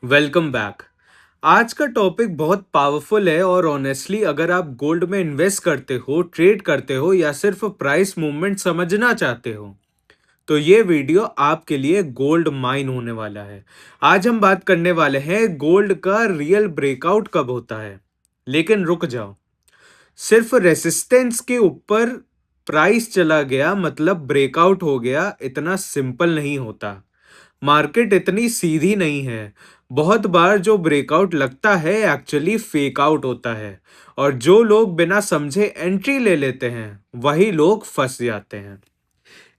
Welcome back. आज का topic बहुत पावरफुल है और ऑनेस्टली अगर आप गोल्ड में इन्वेस्ट करते हो, ट्रेड करते हो या सिर्फ प्राइस मूवमेंट समझना चाहते हो तो ये वीडियो आपके लिए गोल्ड माइन होने वाला है। आज हम बात करने वाले हैं गोल्ड का रियल ब्रेकआउट कब होता है। लेकिन रुक जाओ, सिर्फ रेसिस्टेंस के ऊपर प्राइस चला गया मतलब ब्रेकआउट हो गया, इतना सिंपल नहीं होता। मार्केट इतनी सीधी नहीं है। बहुत बार जो ब्रेकआउट लगता है एक्चुअली फेक आउट होता है, और जो लोग बिना समझे एंट्री ले लेते हैं वही लोग फंस जाते हैं।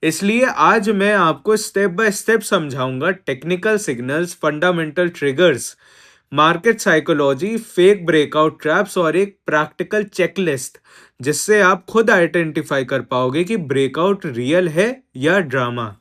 इसलिए आज मैं आपको स्टेप बाय स्टेप समझाऊंगा technical signals, fundamental triggers, market psychology, fake breakout traps और एक प्रैक्टिकल चेकलिस्ट जिससे आप खुद आइडेंटिफाई कर पाओगे कि ब्रेकआउट रियल है या ड्रामा।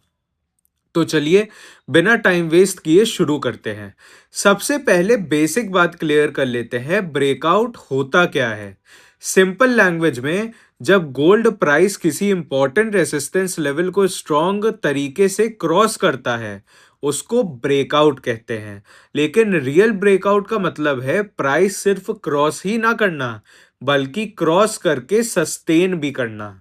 तो चलिए बिना टाइम वेस्ट किए शुरू करते हैं। सबसे पहले बेसिक बात क्लियर कर लेते हैं, ब्रेकआउट होता क्या है। सिंपल लैंग्वेज में, जब गोल्ड प्राइस किसी इंपॉर्टेंट रेसिस्टेंस लेवल को स्ट्रॉन्ग तरीके से क्रॉस करता है उसको ब्रेकआउट कहते हैं। लेकिन रियल ब्रेकआउट का मतलब है प्राइस सिर्फ क्रॉस ही ना करना बल्कि क्रॉस करके सस्टेन भी करना।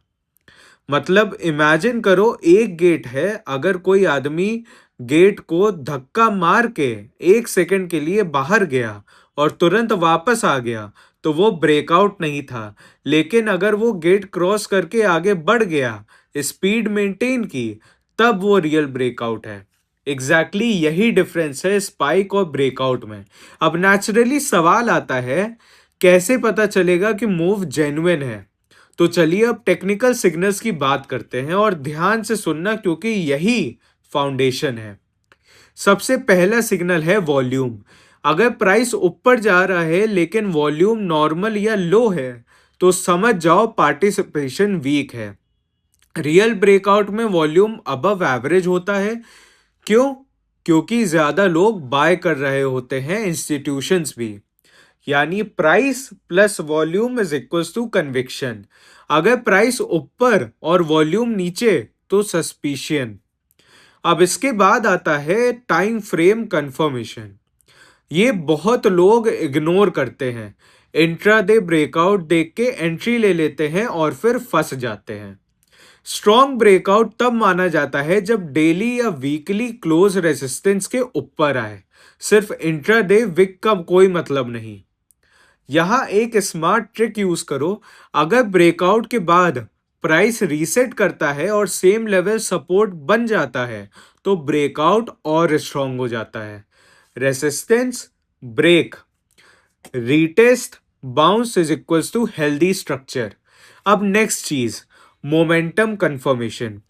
मतलब इमेजिन करो, एक गेट है, अगर कोई आदमी गेट को धक्का मार के 1 सेकंड के लिए बाहर गया और तुरंत वापस आ गया तो वो ब्रेकआउट नहीं था। लेकिन अगर वो गेट क्रॉस करके आगे बढ़ गया, स्पीड मेंटेन की, तब वो रियल ब्रेकआउट है। एग्जैक्टली यही डिफरेंस है स्पाइक और ब्रेकआउट में। अब नेचुरली सवाल आता है, कैसे पता चलेगा कि मूव जेन्युइन है। तो चलिए अब टेक्निकल सिग्नल्स की बात करते हैं, और ध्यान से सुनना क्योंकि यही फाउंडेशन है। सबसे पहला सिग्नल है वॉल्यूम। अगर प्राइस ऊपर जा रहा है लेकिन वॉल्यूम नॉर्मल या लो है तो समझ जाओ पार्टिसिपेशन वीक है। रियल ब्रेकआउट में वॉल्यूम अबव एवरेज होता है। क्यों? क्योंकि ज्यादा लोग बाय कर रहे होते हैं, इंस्टीट्यूशंस भी। यानी price plus volume is equals to conviction. अगर प्राइस ऊपर और वॉल्यूम नीचे तो सस्पिशियन। अब इसके बाद आता है टाइम फ्रेम कंफर्मेशन। ये बहुत लोग इग्नोर करते हैं। इंट्राडे ब्रेकआउट देख के एंट्री ले लेते हैं और फिर फंस जाते हैं। स्ट्रॉन्ग ब्रेकआउट तब माना जाता है जब डेली या वीकली क्लोज रेजिस्टेंस के ऊपर आए। सिर्फ इंट्राडे विक का कोई मतलब नहीं। यहाँ एक स्मार्ट ट्रिक यूज करो। अगर ब्रेकआउट के बाद प्राइस रीसेट करता है और सेम लेवल सपोर्ट बन जाता है तो ब्रेकआउट और स्ट्रांग हो जाता है। Resistance, break, retest, bounce is equals to healthy structure. अब नेक्स्ट चीज, मोमेंटम कंफर्मेशन।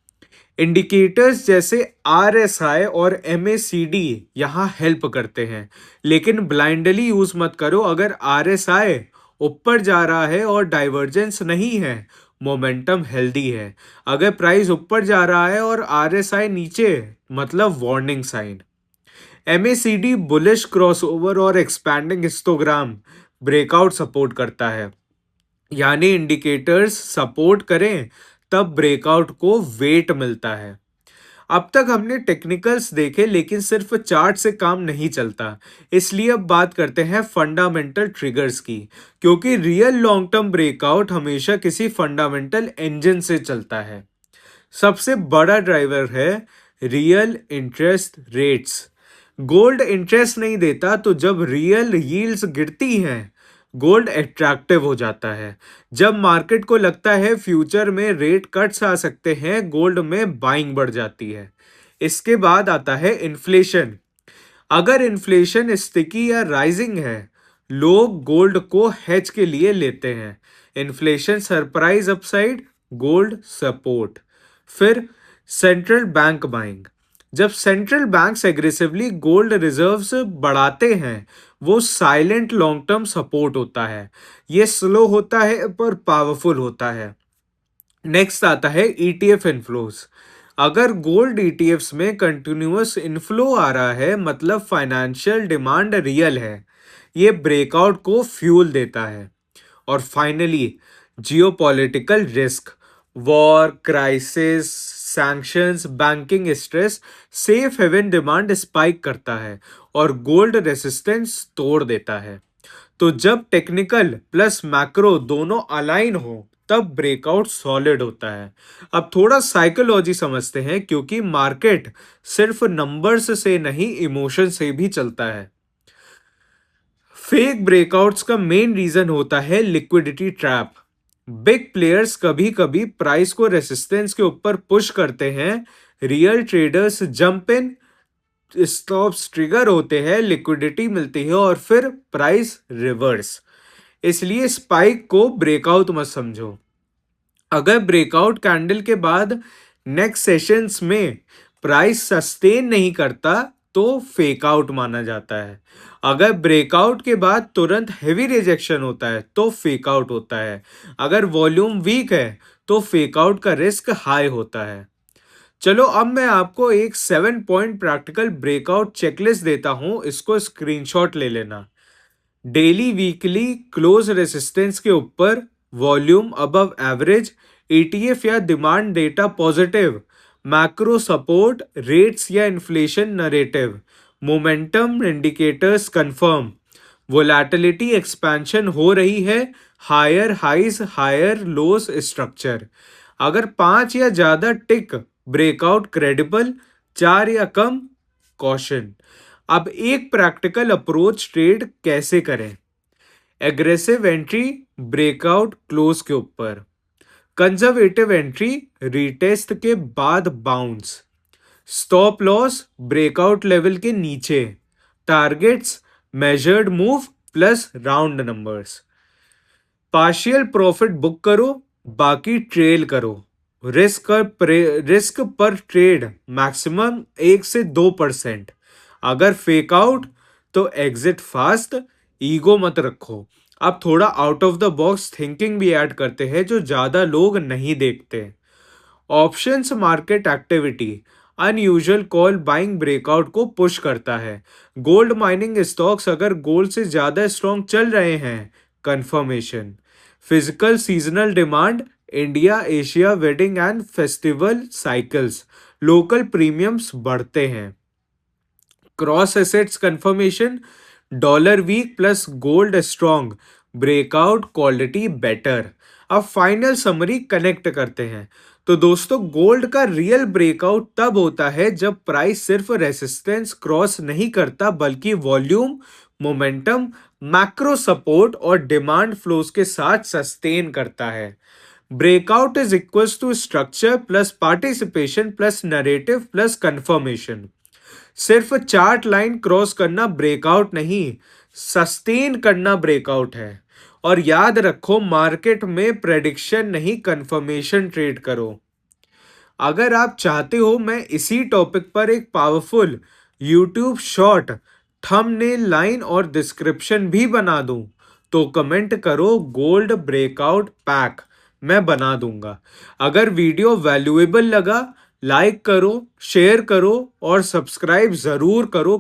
इंडिकेटर्स जैसे RSI और MACD यहाँ हेल्प करते हैं, लेकिन ब्लाइंडली यूज मत करो। अगर RSI ऊपर जा रहा है और डाइवर्जेंस नहीं है, मोमेंटम हेल्दी है। अगर प्राइस ऊपर जा रहा है और RSI नीचे, मतलब warning sign. MACD bullish crossover और एक्सपैंडिंग हिस्टोग्राम ब्रेकआउट सपोर्ट करता है। यानी इंडिकेटर्स सपोर्ट करें तब ब्रेकआउट को वेट मिलता है। अब तक हमने टेक्निकल्स देखे, लेकिन सिर्फ चार्ट से काम नहीं चलता। इसलिए अब बात करते हैं फंडामेंटल ट्रिगर्स की, क्योंकि रियल लॉन्ग टर्म ब्रेकआउट हमेशा किसी फंडामेंटल इंजन से चलता है। सबसे बड़ा ड्राइवर है real interest rates. Gold interest नहीं देता, तो जब रियल यील्ड्स गिरती हैं गोल्ड अट्रैक्टिव हो जाता है। जब मार्केट को लगता है फ्यूचर में रेट कट्स आ सकते हैं, गोल्ड में बाइंग बढ़ जाती है। इसके बाद आता है इन्फ्लेशन। अगर इन्फ्लेशन स्टिकी या राइजिंग है, लोग गोल्ड को हेज के लिए लेते हैं। Inflation surprise upside, gold support. फिर सेंट्रल बैंक बाइंग। जब central banks aggressively gold reserves बढ़ाते हैं, वो साइलेंट लॉन्ग टर्म सपोर्ट होता है। ये स्लो होता है पर पावरफुल होता है। नेक्स्ट आता है ETF इन्फ्लोज। अगर गोल्ड ETFs में कंटिन्यूअस इनफ्लो आ रहा है मतलब फाइनेंशियल डिमांड रियल है। ये ब्रेकआउट को फ्यूल देता है। और finally geopolitical risk, war, crisis, sanctions, banking stress, safe haven demand spike करता है और गोल्ड रेसिस्टेंस तोड़ देता है। तो जब टेक्निकल प्लस मैक्रो दोनों अलाइन हो तब ब्रेकआउट सॉलिड होता है। अब थोड़ा साइकोलॉजी समझते हैं, क्योंकि मार्केट सिर्फ नंबर्स से नहीं इमोशन से भी चलता है। फेक ब्रेकआउट्स का मेन रीजन होता है लिक्विडिटी ट्रैप। बिग प्लेयर्स कभी कभी प्राइस को रेसिस्टेंस के ऊपर पुश करते हैं, real traders jump in, stops trigger होते हैं, लिक्विडिटी मिलती है और फिर प्राइस रिवर्स। इसलिए स्पाइक को ब्रेकआउट मत समझो। अगर ब्रेकआउट कैंडल के बाद नेक्स्ट सेशंस में प्राइस सस्टेन नहीं करता तो फेक आउट माना जाता है। अगर ब्रेकआउट के बाद तुरंत हेवी रिजेक्शन होता है तो फेक आउट होता है। अगर वॉल्यूम वीक है तो फेक आउट का रिस्क हाई होता है। चलो अब मैं आपको एक 7 पॉइंट प्रैक्टिकल ब्रेकआउट चेकलिस्ट देता हूं, इसको स्क्रीनशॉट ले लेना। डेली वीकली क्लोज रेसिस्टेंस के ऊपर, वॉल्यूम अबव एवरेज, ईटीएफ या demand data positive, macro support, rates या inflation narrative, momentum indicators confirm, volatility expansion हो रही है, higher highs higher lows structure. अगर 5 या ज्यादा टिक, ब्रेकआउट क्रेडिबल, 4 या कम, कॉशन। अब एक प्रैक्टिकल अप्रोच ट्रेड कैसे करें। एग्रेसिव एंट्री ब्रेकआउट क्लोज के ऊपर, कंजर्वेटिव एंट्री रीटेस्ट के बाद bounce, stop loss breakout level के नीचे, targets measured move plus round numbers. Partial profit book करो, बाकी ट्रेल करो। रिस्क पर ट्रेड मैक्सिमम 1 से 2%। अगर फेक आउट तो एग्जिट फास्ट, ईगो मत रखो। अब थोड़ा out of the box thinking भी ऐड करते हैं जो ज्यादा लोग नहीं देखते। Options market activity, unusual call buying breakout को पुश करता है। गोल्ड माइनिंग स्टॉक्स अगर गोल्ड से ज्यादा स्ट्रॉन्ग चल रहे हैं, confirmation. Physical seasonal demand, India Asia wedding and festival cycles, local premiums बढ़ते हैं। Cross assets confirmation, dollar weak plus gold strong, breakout quality better. अब फाइनल समरी कनेक्ट करते हैं। तो दोस्तों, गोल्ड का रियल ब्रेकआउट तब होता है जब प्राइस सिर्फ रेसिस्टेंस क्रॉस नहीं करता बल्कि वॉल्यूम, मोमेंटम, मैक्रो सपोर्ट और डिमांड फ्लोज के साथ सस्टेन करता है। Breakout is equals to structure plus participation plus narrative plus confirmation. सिर्फ चार्ट लाइन क्रॉस करना ब्रेकआउट नहीं, सस्टेन करना ब्रेकआउट है। और याद रखो, मार्केट में प्रेडिक्शन नहीं कंफर्मेशन ट्रेड करो। अगर आप चाहते हो मैं इसी टॉपिक पर एक powerful YouTube short, thumbnail, line और डिस्क्रिप्शन भी बना दूं तो कमेंट करो गोल्ड ब्रेकआउट पैक, मैं बना दूंगा। अगर वीडियो वैल्यूएबल लगा लाइक करो, शेयर करो और सब्सक्राइब जरूर करो।